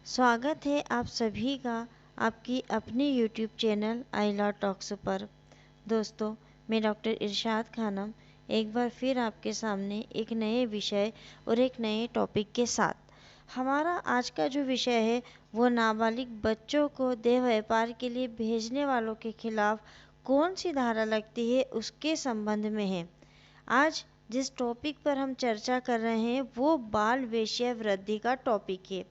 स्वागत है आप सभी का आपकी अपनी YouTube channel I love talks पर। दोस्तों, मैं डॉक्टर इरशाद खानम एक बार फिर आपके सामने एक नए विषय और एक नए टॉपिक के साथ। हमारा आज का जो विषय है वो नाबालिग बच्चों को देह व्यापार के लिए भेजने वालों के खिलाफ कौन सी धारा लगती है उसके संबंध में है। आज जिस टॉपिक पर हम चर्चा कर रहे हैं वो बाल वेश्यावृत्ति का टॉपिक है।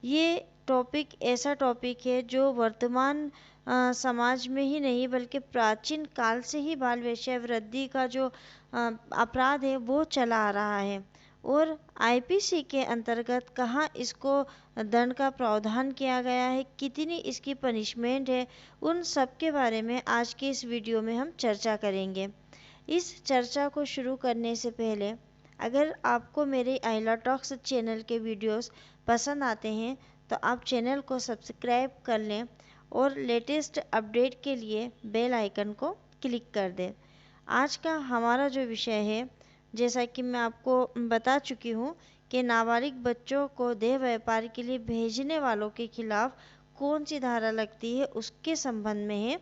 ये टॉपिक ऐसा टॉपिक है जो वर्तमान समाज में ही नहीं बल्कि प्राचीन काल से ही बाल वेश्यावृत्ति का जो अपराध है वो चला आ रहा है। और आईपीसी के अंतर्गत कहाँ इसको दंड का प्रावधान किया गया है, कितनी इसकी पनिशमेंट है, उन सब के बारे में आज के इस वीडियो में हम चर्चा करेंगे। इस चर्चा को शुरू करने से पहले अगर आपको मेरे आई लव टॉक्स चैनल के वीडियोस पसंद आते हैं तो आप चैनल को सब्सक्राइब कर लें और लेटेस्ट अपडेट के लिए बेल आइकन को क्लिक कर दें। आज का हमारा जो विषय है, जैसा कि मैं आपको बता चुकी हूँ कि नाबालिग बच्चों को देह व्यापार के लिए भेजने वालों के खिलाफ कौन सी धारा लगती है उसके संबंध में है।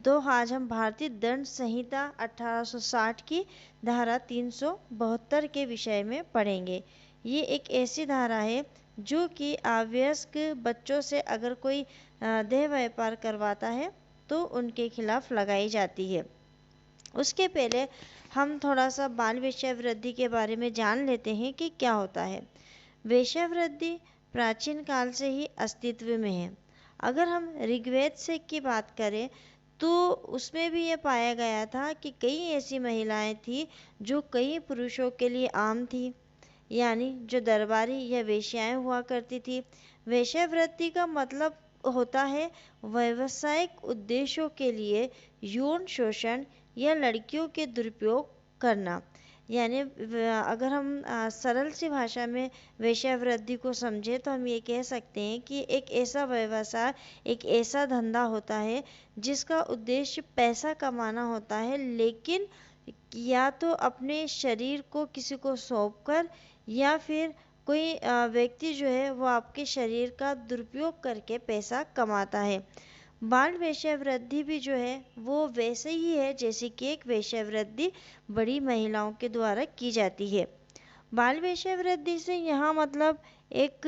तो आज हम भारतीय दंड संहिता 1860 की धारा 372 के विषय में पढ़ेंगे। ये एक ऐसी धारा है जो कि अवयस्क बच्चों से अगर कोई देह व्यापार करवाता है तो उनके खिलाफ लगाई जाती है। उसके पहले हम थोड़ा सा बाल वेश्यावृत्ति के बारे में जान लेते हैं कि क्या होता है। वेश्यावृत्ति प्राचीन काल से ही अस्तित्व में है। अगर हम ऋग्वेद से की बात करें तो उसमें भी ये पाया गया था कि कई ऐसी महिलाएं थी जो कई पुरुषों के लिए आम थी, यानी जो दरबारी या वेश्याएं हुआ करती थी। वेश्यावृत्ति का मतलब होता है व्यावसायिक उद्देश्यों के लिए यौन शोषण या लड़कियों के दुरुपयोग करना। यानी अगर हम सरल सी भाषा में वेश्यावृत्ति को समझे तो हम ये कह सकते हैं कि एक ऐसा व्यवसाय, एक ऐसा धंधा होता है जिसका उद्देश्य पैसा कमाना होता है, लेकिन या तो अपने शरीर को किसी को सौंपकर या फिर कोई व्यक्ति जो है वो आपके शरीर का दुरुपयोग करके पैसा कमाता है। बाल वेश्यावृत्ति भी जो है वो वैसे ही है जैसे कि एक वेश्यावृत्ति बड़ी महिलाओं के द्वारा की जाती है। बाल वेश्यावृत्ति से यहाँ मतलब एक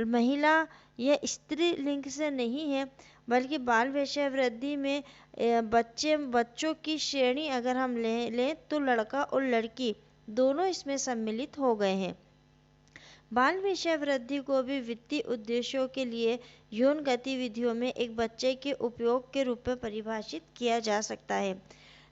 महिला या स्त्री लिंग से नहीं है, बल्कि बाल वेश्यावृत्ति में बच्चों की श्रेणी अगर हम लें तो लड़का और लड़की दोनों इसमें सम्मिलित हो गए हैं। बाल वेश्यावृत्ति को भी वित्तीय उद्देश्यों के लिए यौन गतिविधियों में एक बच्चे के उपयोग के रूप में परिभाषित किया जा सकता है।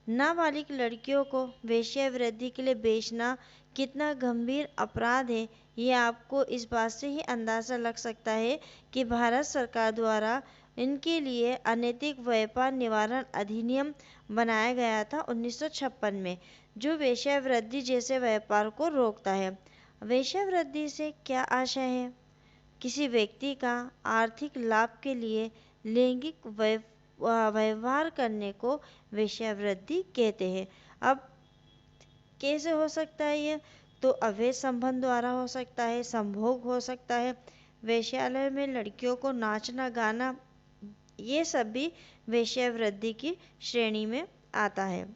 नाबालिग लड़कियों को वेश्यावृत्ति के लिए बेचना कितना गंभीर अपराध है, ये आपको इस बात से ही अंदाज़ा लग सकता है कि भारत सरकार द्वारा इनके लिए अनैतिक व्यापार निवारण अधिनियम बनाया गया था 1956 में, जो वेश्यावृत्ति जैसे व्यापार को रोकता है। वेश्यावृत्ति से क्या आशय है? किसी व्यक्ति का आर्थिक लाभ के लिए लैंगिक व्यवहार करने को वेश्यावृत्ति कहते हैं। अब कैसे हो सकता है ये? तो अवैध संबंध द्वारा हो सकता है, संभोग हो सकता है, वेश्यालय में लड़कियों को नाचना गाना, ये सब भी वेश्यावृत्ति की श्रेणी में आता है।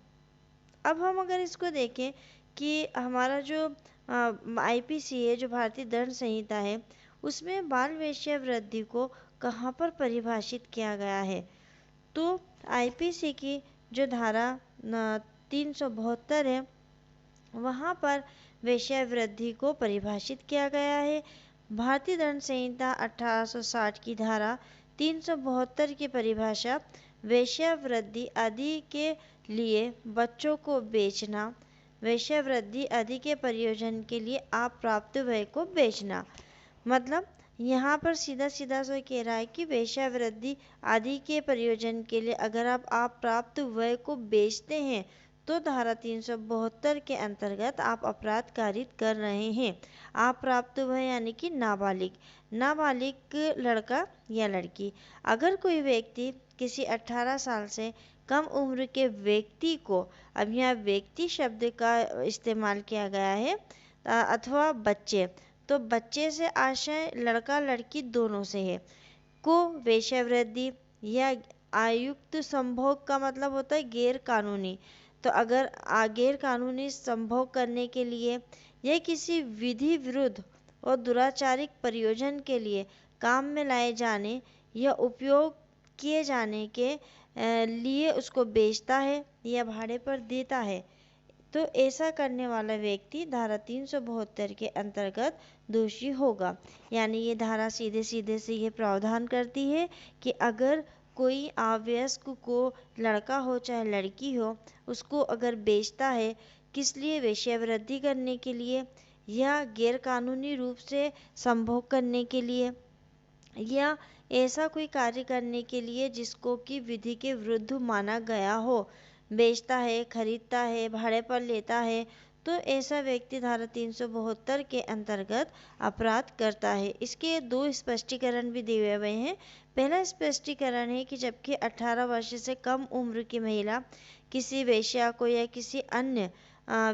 अब हम अगर इसको देखें कि हमारा जो आईपीसी है, जो भारतीय दंड संहिता है, उसमें बाल वेश्यावृत्ति को कहाँ पर परिभाषित किया गया है, तो आईपीसी की जो धारा 372 है वहाँ पर वेश्यावृत्ति को परिभाषित किया गया है। भारतीय दंड संहिता 1860 की धारा 372 की परिभाषा वेश्यावृत्ति आदि के लिए बच्चों को बेचना, वेश्यावृत्ति आदि के प्रयोजन के लिए अप्राप्त व्यय को बेचना। मतलब यहाँ पर सीधा सीधा सो कह रहा है कि वेश्यावृत्ति आदि के प्रयोजन के लिए अगर आप अप्राप्त व्यय को बेचते हैं तो धारा 372 के अंतर्गत आप अपराध कारित कर रहे हैं। अप्राप्त व्यय यानी कि नाबालिग लड़का या लड़की। अगर कोई व्यक्ति किसी 18 साल से कम उम्र के व्यक्ति को, अब यहाँ व्यक्ति शब्द का इस्तेमाल किया गया है, अथवा बच्चे, तो बच्चे से आशय लड़का लड़की दोनों से है। को वेश्यावृत्ति या आयुक्त संभोग का मतलब होता है गैर कानूनी। तो अगर गैर कानूनी संभोग करने के लिए या किसी विधि विरुद्ध और दुराचारिक प्रयोजन के लिए काम में लाए जाने या उपयोग किए जाने के लिए उसको बेचता है या भाड़े पर देता है, तो ऐसा करने वाला व्यक्ति धारा 372 के अंतर्गत दोषी होगा। यानी ये धारा सीधे सीधे से ये प्रावधान करती है कि अगर कोई अवयस्क को, लड़का हो चाहे लड़की हो, उसको अगर बेचता है किस लिए, वेश्यावृत्ति करने के लिए या गैर कानूनी रूप से संभोग करने के लिए या ऐसा कोई कार्य करने के लिए जिसको कि विधि के विरुद्ध माना गया हो, बेचता है, खरीदता है, भाड़े पर लेता है, तो ऐसा व्यक्ति धारा 372 के अंतर्गत अपराध करता है। इसके दो स्पष्टीकरण भी दिए हुए हैं। पहला स्पष्टीकरण है कि जबकि 18 वर्ष से कम उम्र की महिला किसी वेश्या को या किसी अन्य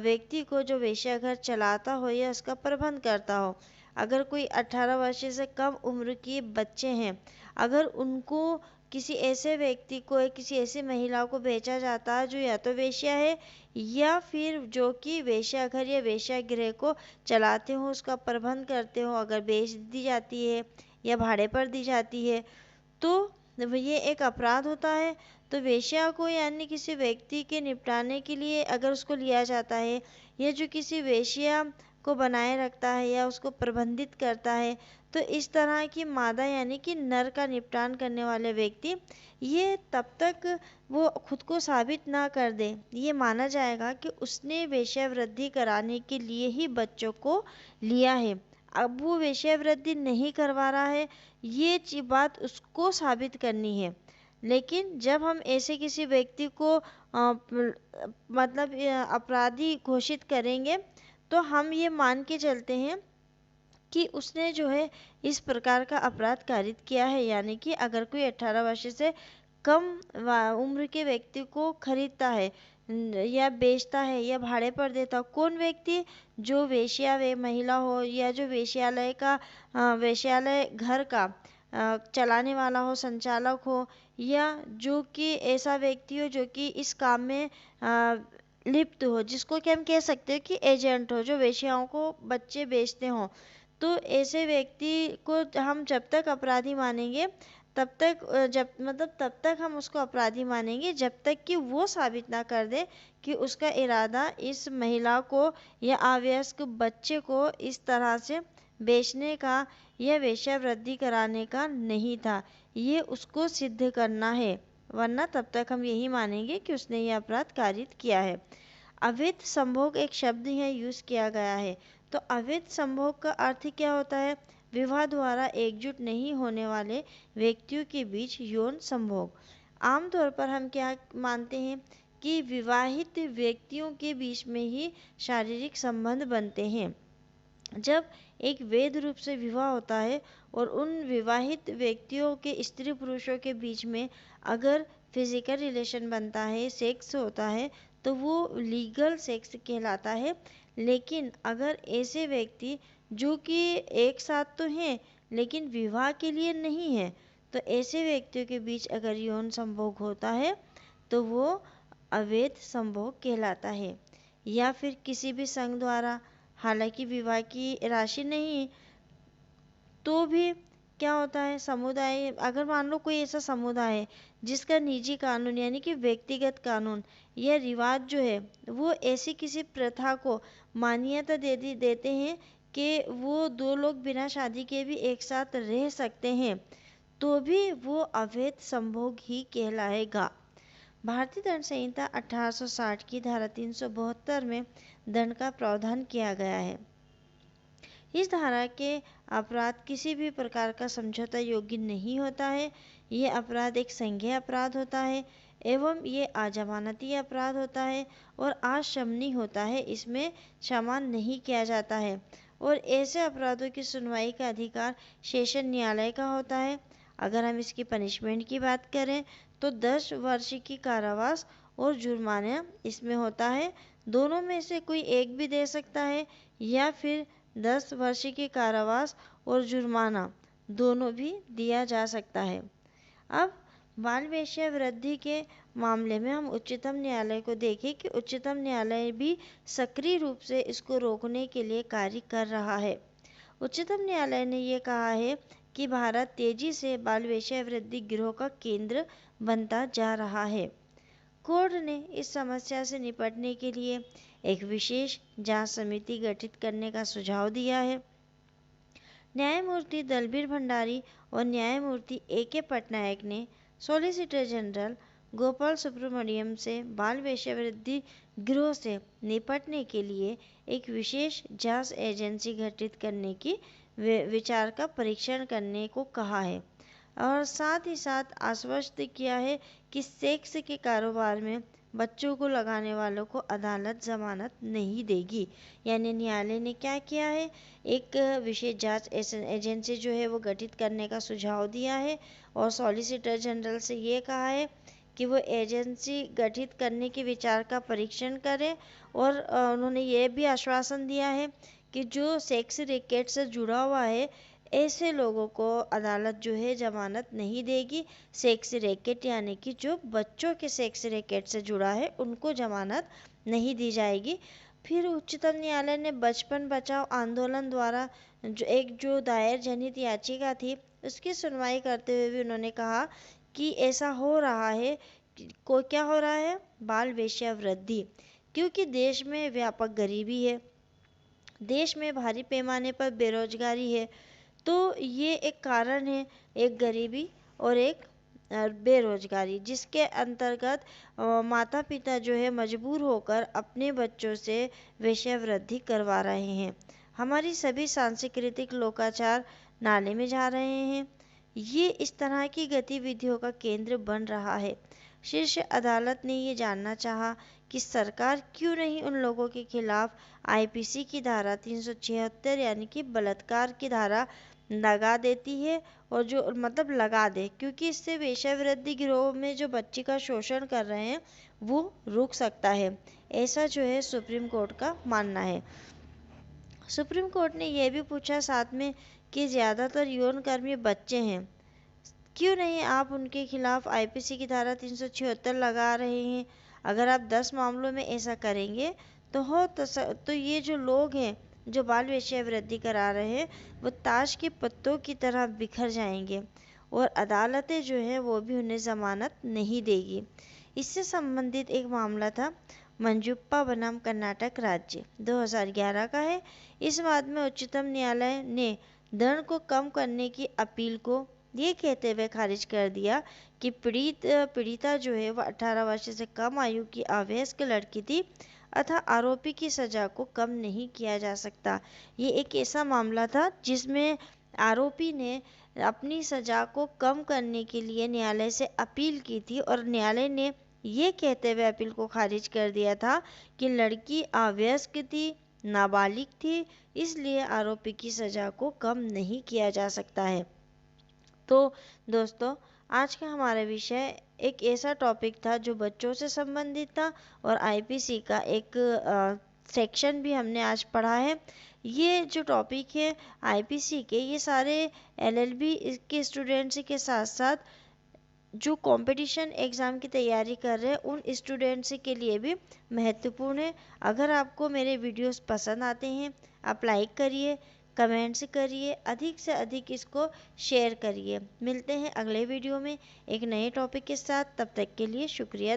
व्यक्ति को जो वेश्याघर चलाता हो या उसका प्रबंध करता हो, अगर कोई 18 वर्ष से कम उम्र के बच्चे हैं, अगर उनको किसी ऐसे व्यक्ति को या किसी ऐसी महिला को बेचा जाता है जो या तो वेश्या है या फिर जो कि वेश्याघर या वेश्यागृह को चलाते हो, उसका प्रबंध करते हो, अगर बेच दी जाती है या भाड़े पर दी जाती है, तो ये एक अपराध होता है। तो वेश्या को यानी किसी व्यक्ति के निपटाने के लिए अगर उसको लिया जाता है या जो किसी वेश्या को बनाए रखता है या उसको प्रबंधित करता है, तो इस तरह की मादा यानी कि नर का निपटान करने वाले व्यक्ति, ये तब तक वो खुद को साबित ना कर दे, ये माना जाएगा कि उसने वेश्यावृत्ति कराने के लिए ही बच्चों को लिया है। अब वो वेश्यावृत्ति नहीं करवा रहा है, ये बात उसको साबित करनी है। लेकिन जब हम ऐसे किसी व्यक्ति को मतलब अपराधी घोषित करेंगे, तो हम ये मान के चलते हैं कि उसने जो है इस प्रकार का अपराध कारित किया है। यानी कि अगर कोई 18 वर्ष से कम उम्र के व्यक्ति को खरीदता है या बेचता है या भाड़े पर देता हो, कौन व्यक्ति, जो वेश्या वे महिला हो या जो वेश्यालय का वेश्यालय घर का चलाने वाला हो, संचालक हो, या जो कि ऐसा व्यक्ति हो जो कि इस काम में लिप्त हो, जिसको कि हम कह सकते हैं कि एजेंट हो, जो वेश्याओं को बच्चे बेचते हों, तो ऐसे व्यक्ति को हम जब तक अपराधी मानेंगे तब तक तब तक हम उसको अपराधी मानेंगे जब तक कि वो साबित ना कर दे कि उसका इरादा इस महिला को या अवयस्क बच्चे को इस तरह से बेचने का या वेश्यावृत्ति कराने का नहीं था। ये उसको सिद्ध करना है, वरना तब तक हम यही मानेंगे कि उसने ये अपराध कारित किया है। अवैध संभोग एक शब्द यहाँ यूज किया गया है। तो अवैध संभोग का अर्थ क्या होता है? विवाह द्वारा एकजुट नहीं होने वाले व्यक्तियों के बीच यौन संभोग। आमतौर पर हम क्या मानते हैं कि विवाहित व्यक्तियों के बीच में ही शारीरिक संबंध बनते हैं। जब एक वैध रूप से विवाह होता है और उन विवाहित व्यक्तियों के स्त्री पुरुषों के बीच में अगर फिजिकल रिलेशन बनता है, सेक्स होता है, तो वो लीगल सेक्स कहलाता है। लेकिन अगर ऐसे व्यक्ति जो कि एक साथ तो हैं लेकिन विवाह के लिए नहीं है, तो ऐसे व्यक्तियों के बीच अगर यौन संभोग होता है तो वो अवैध संभोग कहलाता है। या फिर किसी भी संघ द्वारा, हालांकि विवाह की राशि नहीं, तो भी क्या होता है, समुदाय, अगर मान लो कोई ऐसा समुदाय है जिसका निजी कानून यानी कि व्यक्तिगत कानून या रिवाज जो है वो ऐसी किसी प्रथा को मान्यता देते हैं कि वो दो लोग बिना शादी के भी एक साथ रह सकते हैं, तो भी वो अवैध संभोग ही कहलाएगा। भारतीय दंड संहिता 1860 की धारा 372 में दंड का प्रावधान किया गया है। इस धारा के अपराध किसी भी प्रकार का समझौता योग्य नहीं होता है। ये अपराध एक संज्ञेय अपराध होता है एवं ये अजमानती अपराध होता है और अक्षमनीय होता है, इसमें क्षमा नहीं किया जाता है। और ऐसे अपराधों की सुनवाई का अधिकार सेशन न्यायालय का होता है। अगर हम इसकी पनिशमेंट की बात करें तो 10 वर्ष की कारावास और जुर्माना इसमें होता है। दोनों में से कोई एक भी दे सकता है या फिर 10 वर्ष की कारावास और जुर्माना दोनों भी दिया जा सकता है। अब बाल वेश्यावृत्ति के मामले में हम उच्चतम न्यायालय को देखें कि उच्चतम न्यायालय भी सक्रिय रूप से इसको रोकने के लिए कार्य कर रहा है। उच्चतम न्यायालय ने ये कहा है कि भारत तेजी से बाल वेश्यावृत्ति गिरोह का केंद्र बनता जा रहा है। कोर्ट ने इस समस्या से निपटने के लिए एक विशेष जांच समिति गठित करने का सुझाव दिया है। न्यायमूर्ति दलबीर भंडारी और न्यायमूर्ति A.K. पटनायक ने सॉलिसिटर जनरल गोपाल सुब्रमण्यम से बाल वेश्यावृत्ति गिरोह से निपटने के लिए एक विशेष जांच एजेंसी गठित करने की विचार का परीक्षण करने को कहा है और साथ ही साथ आश्वस्त किया है कि सेक्स के कारोबार में बच्चों को लगाने वालों को अदालत जमानत नहीं देगी। यानी न्यायालय ने क्या किया है, एक विशेष जांच एजेंसी जो है वो गठित करने का सुझाव दिया है और सॉलिसिटर जनरल से ये कहा है कि वो एजेंसी गठित करने के विचार का परीक्षण करे और उन्होंने ये भी आश्वासन दिया है कि जो सेक्स रैकेट से जुड़ा हुआ है ऐसे लोगों को अदालत जो है जमानत नहीं देगी। सेक्स रैकेट यानी कि जो बच्चों के सेक्स रैकेट से जुड़ा है उनको जमानत नहीं दी जाएगी। फिर उच्चतम न्यायालय ने बचपन बचाओ आंदोलन द्वारा जो दायर जनहित याचिका थी उसकी सुनवाई करते हुए भी उन्होंने कहा कि ऐसा हो रहा है क्या हो रहा है, बाल वेश्यावृत्ति, क्योंकि देश में व्यापक गरीबी है, देश में भारी पैमाने पर बेरोजगारी है। तो ये एक कारण है, एक गरीबी और एक बेरोजगारी, जिसके अंतर्गत माता पिता जो है मजबूर होकर अपने बच्चों से वेश्यावृत्ति करवा रहे हैं। हमारी सभी सांस्कृतिक लोकाचार नाले में जा रहे हैं। ये इस तरह की गतिविधियों का केंद्र बन रहा है। शीर्ष अदालत ने ये जानना चाहा कि सरकार क्यों नहीं उन लोगों के खिलाफ आईपीसी की धारा 376 यानी कि बलात्कार की धारा लगा देती है और जो मतलब लगा दे, क्योंकि इससे वेश्यावृत्ति गिरोह में जो बच्ची का शोषण कर रहे हैं वो रुक सकता है। ऐसा जो है सुप्रीम कोर्ट का मानना है। सुप्रीम कोर्ट ने यह भी पूछा साथ में कि ज़्यादातर यौन कर्मी बच्चे हैं, क्यों नहीं आप उनके खिलाफ आईपीसी की धारा 376 लगा रहे हैं। अगर आप 10 मामलों में ऐसा करेंगे तो ये जो लोग हैं जो बाल वेश्यावृत्ति करा रहे हैं वो ताश के पत्तों की तरह बिखर जाएंगे और अदालतें जो है वो भी उन्हें जमानत नहीं देगी। इससे संबंधित एक मामला था मंजुप्पा बनाम कर्नाटक राज्य 2011 का है। इस बाद में उच्चतम न्यायालय ने दंड को कम करने की अपील को ये कहते हुए खारिज कर दिया कि पीड़िता जो है वह 18 वर्ष से कम आयु की अवयस्क लड़की थी अतः आरोपी की सजा को कम नहीं किया जा सकता। ये एक ऐसा मामला था जिसमें आरोपी ने अपनी सजा को कम करने के लिए न्यायालय से अपील की थी और न्यायालय ने ये कहते हुए अपील को खारिज कर दिया था कि लड़की अवयस्क थी, नाबालिग थी, इसलिए आरोपी की सजा को कम नहीं किया जा सकता है। तो दोस्तों, आज का हमारा विषय एक ऐसा टॉपिक था जो बच्चों से संबंधित था और आईपीसी का एक सेक्शन भी हमने आज पढ़ा है। ये जो टॉपिक है आईपीसी के, ये सारे एलएलबी के स्टूडेंट्स के साथ साथ जो कंपटीशन एग्ज़ाम की तैयारी कर रहे हैं उन स्टूडेंट्स के लिए भी महत्वपूर्ण है। अगर आपको मेरे वीडियोस पसंद आते हैं आप लाइक करिए, कमेंट्स करिए, अधिक से अधिक इसको शेयर करिए। मिलते हैं अगले वीडियो में एक नए टॉपिक के साथ, तब तक के लिए शुक्रिया।